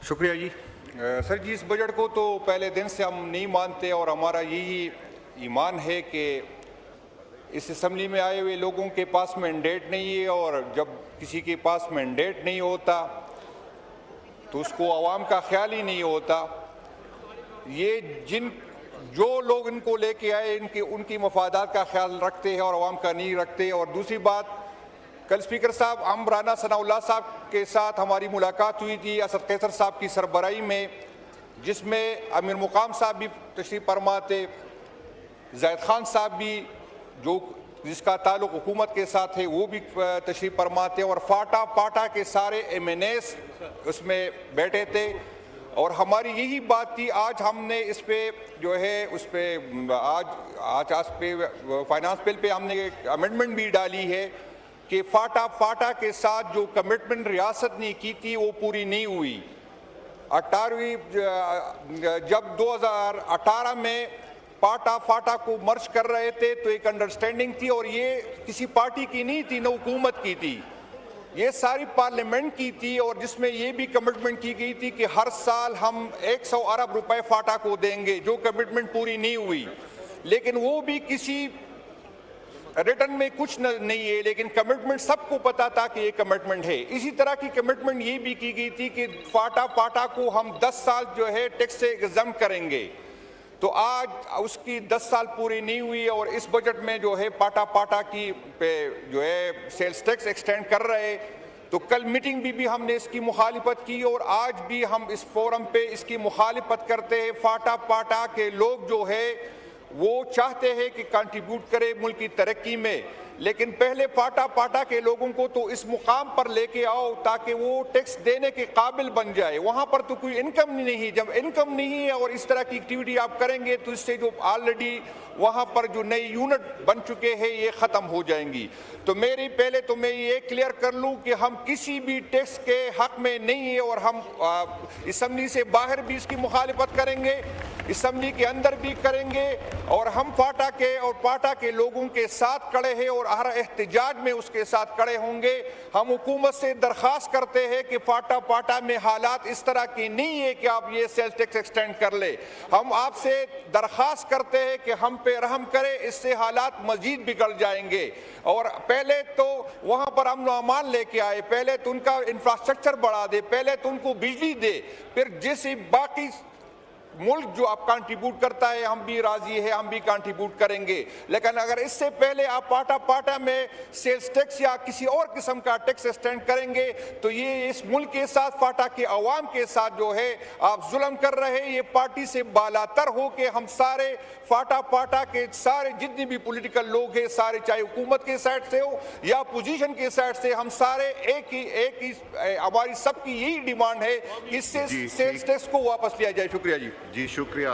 शुक्रिया जी। सर जी, इस बजट को तो पहले दिन से हम नहीं मानते और हमारा यही ईमान है कि इस असम्बली में आए हुए लोगों के पास मैंडेट नहीं है, और जब किसी के पास मैंडेट नहीं होता तो उसको आवाम का ख्याल ही नहीं होता। ये जो लोग इनको लेके आए उनकी मफादात का ख्याल रखते हैं और आवाम का नहीं रखते। और दूसरी बात, कल स्पीकर साहब हम राना सनाउल्लाह साहब के साथ हमारी मुलाकात हुई थी असद कैसर साहब की सरबराही में, जिसमें अमीर मुकाम साहब भी तशरीफ़ फरमा थे, जायद खान साहब भी जिसका ताल्लुक हुकूमत के साथ है वो भी तशरीफ़ फरमा थे, और पाटा के सारे MNAs उसमें बैठे थे। और हमारी यही बात थी, आज हमने इस पे जो है उस पर आज पे फाइनेंस बिल पे हमने एक अमेंडमेंट भी डाली है कि फाटा के साथ जो कमिटमेंट रियासत ने की थी वो पूरी नहीं हुई। 18वीं जब 2018 में फाटा को मर्ज कर रहे थे तो एक अंडरस्टैंडिंग थी, और ये किसी पार्टी की नहीं थी, न हुकूमत की थी, ये सारी पार्लियामेंट की थी, और जिसमें ये भी कमिटमेंट की गई थी कि हर साल हम 100 अरब रुपए फाटा को देंगे, जो कमिटमेंट पूरी नहीं हुई। लेकिन वो भी किसी रिटर्न में कुछ नहीं है, लेकिन कमिटमेंट सबको पता था कि ये कमिटमेंट है। इसी तरह की कमिटमेंट ये भी की गई थी कि फाटा को हम 10 साल जो है टैक्स से एग्जम्प्ट करेंगे। तो आज उसकी 10 साल पूरी नहीं हुई, और इस बजट में जो है पाटा की पे जो है सेल्स टैक्स एक्सटेंड कर रहे। तो कल मीटिंग भी हमने इसकी मुखालिफत की, और आज भी हम इस फोरम पे इसकी मुखालिफत करते हैं। पाटा के लोग जो है वो चाहते हैं कि कंट्रीब्यूट करे मुल्क की तरक्की में, लेकिन पहले पाटा के लोगों को तो इस मुकाम पर लेके आओ ताकि वो टैक्स देने के काबिल बन जाए। वहाँ पर तो कोई इनकम नहीं, जब इनकम नहीं है और इस तरह की एक्टिविटी आप करेंगे तो इससे जो ऑलरेडी वहाँ पर जो नई यूनिट बन चुके हैं ये ख़त्म हो जाएंगी। तो पहले तो मैं ये क्लियर कर लूँ कि हम किसी भी टैक्स के हक में नहीं है, और हम असम्बली से बाहर भी इसकी मुखालिफत करेंगे, असम्बली के अंदर भी करेंगे, और हम पाटा के लोगों के साथ खड़े हैं और हर एहतजाज में उसके साथ खड़े होंगे। हम हुकूमत से दरख्वास्त करते हैं कि पाटा में हालात इस तरह की नहीं है कि आप ये सेल्स टैक्स एक्सटेंड कर ले। हम आपसे दरख्वास्त करते हैं कि हम पे रहम करें, इससे हालात मजीद बिगड़ जाएंगे। और पहले तो वहाँ पर अमन अमान लेके आए, पहले तो उनका इंफ्रास्ट्रक्चर बढ़ा दे, पहले तो उनको बिजली दे, फिर जैसे बाकी मुल्क जो आप कंट्रीब्यूट करता है हम भी राजी है, हम भी कंट्रीब्यूट करेंगे। लेकिन अगर इससे पहले आप पाटा में सेल्स टैक्स या किसी और किस्म का टैक्स एक्सटेंड करेंगे तो ये इस मुल्क के साथ, पाटा के अवाम के साथ जो है आप जुल्म कर रहे हैं। ये पार्टी से बालातर हो के हम सारे पाटा के सारे जितने भी पॉलिटिकल लोग हैं, सारे चाहे हुकूमत के साइड से हो या अपोजिशन के साइड से, हम सारे एक ही हमारी सबकी यही डिमांड है कि इससे सेल्स टैक्स को वापस लिया जाए। शुक्रिया जी। शुक्रिया।